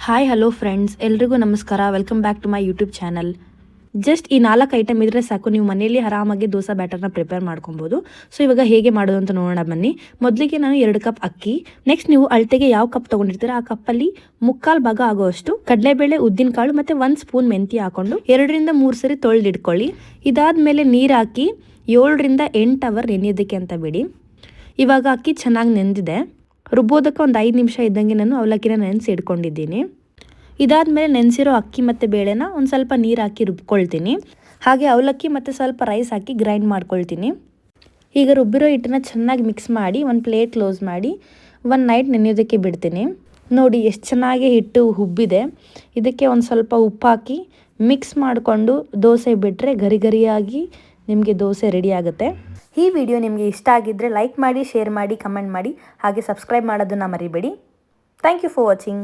Hi hello friends, ಎಲ್ರಿಗೂ ನಮಸ್ಕಾರ. Welcome back to my YouTube channel. Just ಈ 4 item ಇದ್ರೆ ಸಾಕು, ನೀವು ಮನೆಯಲ್ಲಿ ಆರಾಮಾಗಿ ದೋಸೆ ಬ್ಯಾಟರ್ನ ಪ್ರಿಪೇರ್ ಮಾಡ್ಕೊಬೋದು. ಸೊ ಇವಾಗ ಹೇಗೆ ಮಾಡೋದು ಅಂತ ನೋಡೋಣ ಬನ್ನಿ. ಮೊದಲಿಗೆ ನಾನು 2 ಕಪ್ ಅಕ್ಕಿ, ನೆಕ್ಸ್ಟ್ ನೀವು ಅಳತೆಗೆ ಯಾವ ಕಪ್ ತೊಗೊಂಡಿರ್ತೀರ ಆ ಕಪ್ಪಲ್ಲಿ 3/4 ಭಾಗ ಆಗೋಷ್ಟು ಕಡಲೆಬೇಳೆ, ಉದ್ದಿನಕಾಳು ಮತ್ತು 1 ಸ್ಪೂನ್ ಮೆಂತಿ ಹಾಕೊಂಡು 2ರಿಂದ 3 ಸರಿ ತೊಳೆದಿಟ್ಕೊಳ್ಳಿ. ಇದಾದಮೇಲೆ ನೀರು ಹಾಕಿ 7ರಿಂದ 8 ಅವರ್ ನೆನೆಯೋದಕ್ಕೆ ಅಂತ ಬಿಡಿ. ಇವಾಗ ಅಕ್ಕಿ ಚೆನ್ನಾಗಿ ನೆಂದಿದೆ. ರುಬ್ಬೋದಕ್ಕೆ ಒಂದು 5 ನಿಮಿಷ ಇದ್ದಂಗೆ ನಾನು ಅವಲಕ್ಕಿನ ನೆನೆಸಿ ಇಟ್ಕೊಂಡಿದ್ದೀನಿ. ಇದಾದಮೇಲೆ ನೆನೆಸಿರೋ ಅಕ್ಕಿ ಮತ್ತು ಬೇಳೆನ ಒಂದು ಸ್ವಲ್ಪ ನೀರು ಹಾಕಿ ರುಬ್ಕೊಳ್ತೀನಿ. ಹಾಗೆ ಅವಲಕ್ಕಿ ಮತ್ತು ಸ್ವಲ್ಪ ರೈಸ್ ಹಾಕಿ ಗ್ರೈಂಡ್ ಮಾಡ್ಕೊಳ್ತೀನಿ. ಈಗ ರುಬ್ಬಿರೋ ಹಿಟ್ಟನ್ನ ಚೆನ್ನಾಗಿ ಮಿಕ್ಸ್ ಮಾಡಿ ಒಂದು ಪ್ಲೇಟ್ ಕ್ಲೋಸ್ ಮಾಡಿ 1 ನೈಟ್ ನೆನೆಯೋದಕ್ಕೆ ಬಿಡ್ತೀನಿ. ನೋಡಿ ಎಷ್ಟು ಚೆನ್ನಾಗಿ ಹಿಟ್ಟು ಹುಬ್ಬಿದೆ. ಇದಕ್ಕೆ ಒಂದು ಸ್ವಲ್ಪ ಉಪ್ಪು ಹಾಕಿ ಮಿಕ್ಸ್ ಮಾಡಿಕೊಂಡು ದೋಸೆ ಬಿಟ್ಟರೆ ಗರಿ ಗರಿಯಾಗಿ ನಿಮಗೆ ದೋಸೆ ರೆಡಿ ಆಗುತ್ತೆ. ಈ ವಿಡಿಯೋ ನಿಮಗೆ ಇಷ್ಟ ಆಗಿದ್ದರೆ ಲೈಕ್ ಮಾಡಿ, ಶೇರ್ ಮಾಡಿ, ಕಮೆಂಟ್ ಮಾಡಿ, ಹಾಗೆ ಸಬ್ಸ್ಕ್ರೈಬ್ ಮಾಡೋದನ್ನು ಮರಿಬೇಡಿ. Thank you for watching.